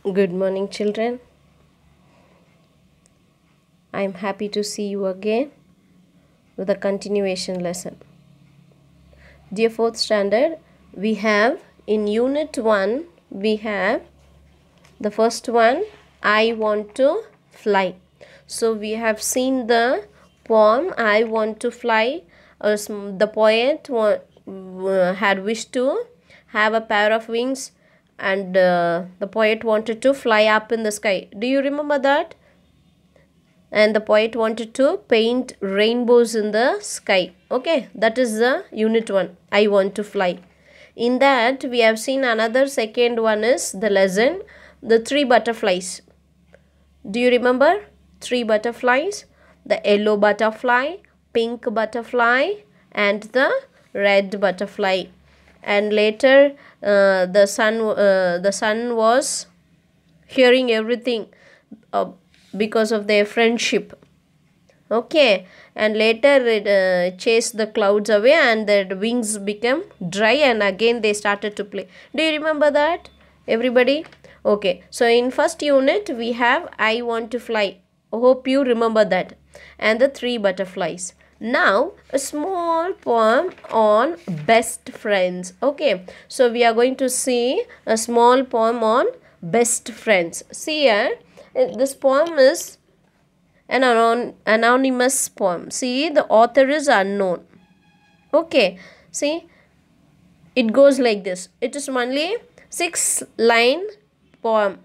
Good morning, children. I am happy to see you again with a continuation lesson. Dear 4th standard, we have in Unit 1, we have the first one, I want to fly. So we have seen the poem, I want to fly. The poet had wished to have a pair of wings, and the poet wanted to fly up in the sky. Do you remember that? And the poet wanted to paint rainbows in the sky. Okay, that is the unit 1, I want to fly. In that we have seen another second one is the lesson, the 3 butterflies. Do you remember 3 butterflies? The yellow butterfly, pink butterfly, and the red butterfly. And later the sun was hearing everything because of their friendship. Okay, and later it chased the clouds away and their wings became dry, and again they started to play. Do you remember that, everybody? Okay, so in first unit we have I want to fly. Hope you remember that. And the 3 butterflies. Now a small poem on best friends. Okay, so we are going to see a small poem on best friends. See here, this poem is an anonymous poem. See, the author is unknown. Okay, see, it goes like this. It is only 6-line poem.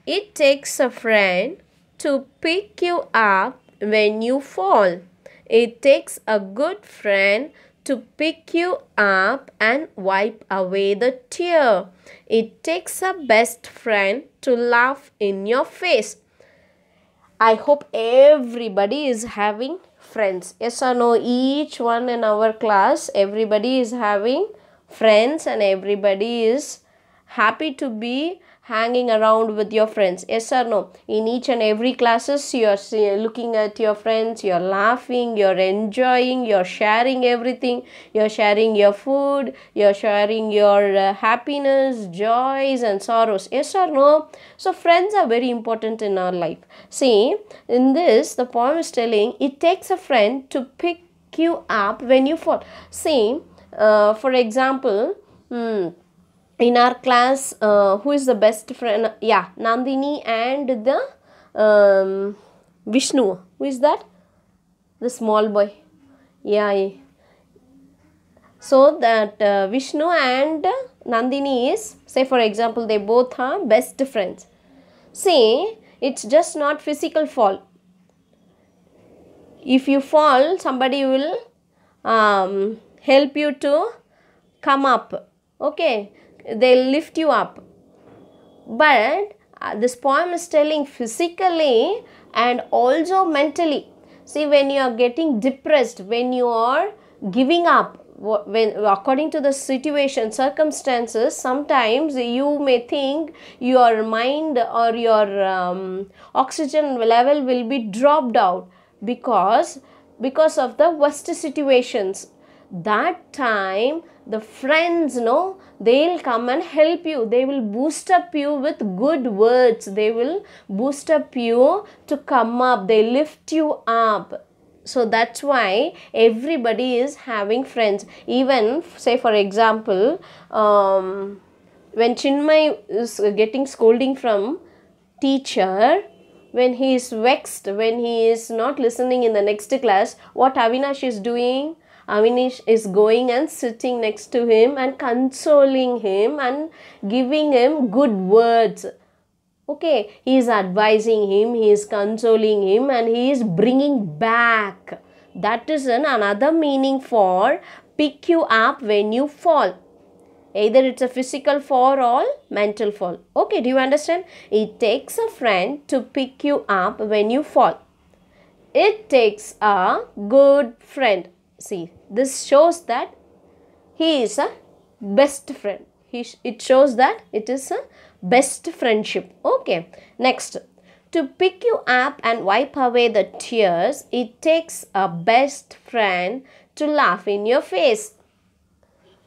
It takes a friend to pick you up when you fall. It takes a good friend to pick you up and wipe away the tear. It takes a best friend to laugh in your face. I hope everybody is having friends. Yes or no? Each one in our class, everybody is having friends and everybody is happy to be hanging around with your friends. Yes or no? In each and every classes, you are looking at your friends, you are laughing, you are enjoying, you are sharing everything. You are sharing your food, you are sharing your happiness, joys and sorrows. Yes or no? So friends are very important in our life. See, in this, the poem is telling, it takes a friend to pick you up when you fall. See, for example, in our class, who is the best friend? Yeah, Nandini and the Vishnu. Who is that? The small boy. Yeah. So that Vishnu and Nandini is, say for example, they both are best friends. See, it's just not physical fall. If you fall, somebody will help you to come up. Okay, they'll lift you up. But this poem is telling physically and also mentally. See, when you are getting depressed, when you are giving up, when according to the situation, circumstances, sometimes you may think your mind or your oxygen level will be dropped out because of the worst situations. That time the friends, they'll come and help you. They will boost up you with good words. They will boost up you to come up. They lift you up. So that's why everybody is having friends. Even, say for example, when Chinmay is getting scolding from teacher, when he is vexed, when he is not listening in the next class, what Avinash is doing? Avinash is going and sitting next to him and consoling him and giving him good words. Okay, he is advising him, he is consoling him, and he is bringing back. That is another meaning for pick you up when you fall. Either it's a physical fall or mental fall. Okay, do you understand? It takes a friend to pick you up when you fall. It takes a good friend. See, this shows that he is a best friend. It shows that it is a best friendship. Okay, next. To pick you up and wipe away the tears, it takes a best friend to laugh in your face.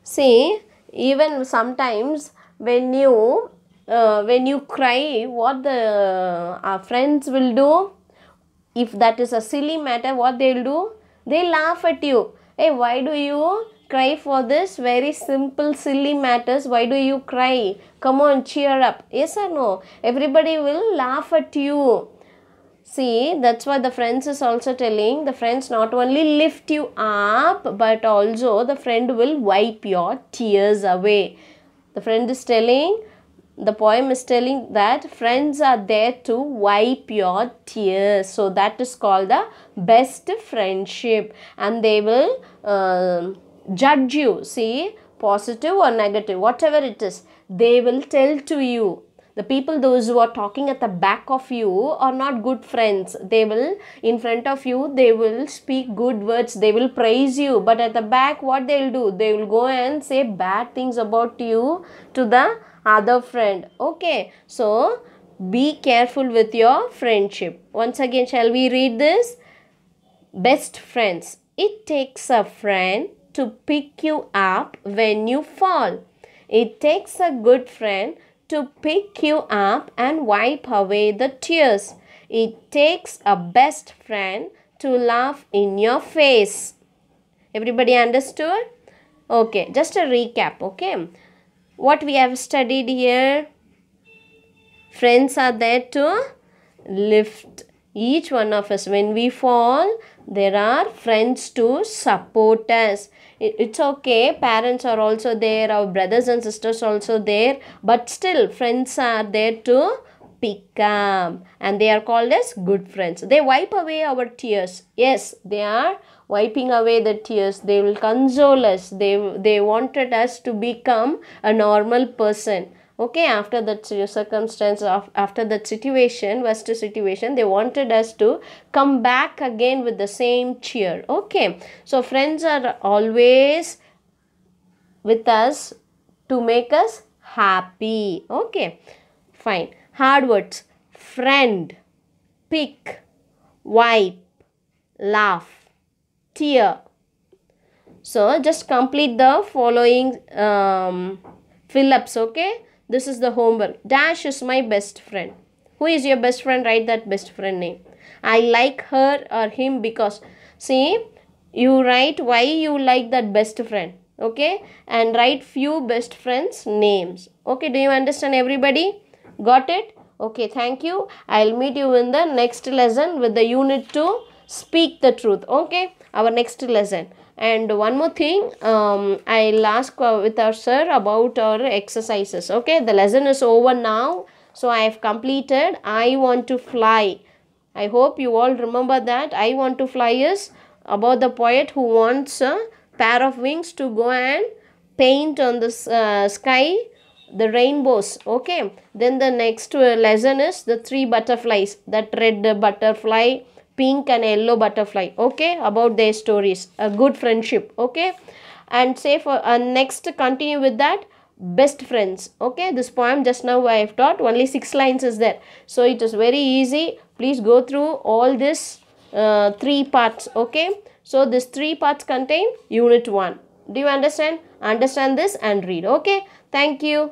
See, even sometimes when you when you cry, what the our friends will do? If that is a silly matter, what they'll do? They laugh at you. Hey, why do you cry for this very simple silly matters? Why do you cry? Come on, cheer up. Yes or no? Everybody will laugh at you. See, that's what the friends is also telling. The friends not only lift you up, but also the friend will wipe your tears away. The friend is telling, the poem is telling that friends are there to wipe your tears. So that is called the best friendship, and they will judge you. See, positive or negative, whatever it is, they will tell to you. The people, those who are talking at the back of you, are not good friends. They will, in front of you, they will speak good words, they will praise you, but at the back, what they will do? They will go and say bad things about you to the other friend. Okay, so be careful with your friendship. Once again, shall we read this? Best friends. It takes a friend to pick you up when you fall. It takes a good friend to pick you up and wipe away the tears. It takes a best friend to laugh in your face. Everybody understood? Okay, just a recap. Okay, what we have studied here: friends are there to lift each one of us. When we fall, there are friends to support us. It's okay, parents are also there, our brothers and sisters also there, but still friends are there to pick up, and they are called as good friends. They wipe away our tears. Yes, they are wiping away the tears. They will console us. They wanted us to become a normal person. Okay, after that circumstance, after that situation, worst situation, they wanted us to come back again with the same cheer. Okay, so friends are always with us to make us happy. Okay, fine. Hard words: friend, pick, wipe, laugh, tear. So just complete the following fill-ups. Okay, this is the homework. Dash is my best friend. Who is your best friend? Write that best friend name. I like her or him because, see, you write why you like that best friend. Okay, and write few best friends names. Okay, do you understand, everybody? Got it? Okay, thank you. I'll meet you in the next lesson with the unit 2, speak the truth. Okay, our next lesson. And one more thing, I'll ask with our sir about our exercises. Okay, the lesson is over now. So I have completed I want to fly. I hope you all remember that. I want to fly is about the poet who wants a pair of wings to go and paint on the sky the rainbows. Okay, then the next lesson is the 3 butterflies, that red butterfly, pink and yellow butterfly. Okay, about their stories, a good friendship. Okay, and say for next continue with that best friends. Okay, this poem just now I have taught, only 6 lines is there, so it is very easy. Please go through all this 3 parts. Okay, so this 3 parts contain unit 1. Do you understand? Understand this and read. Okay, thank you.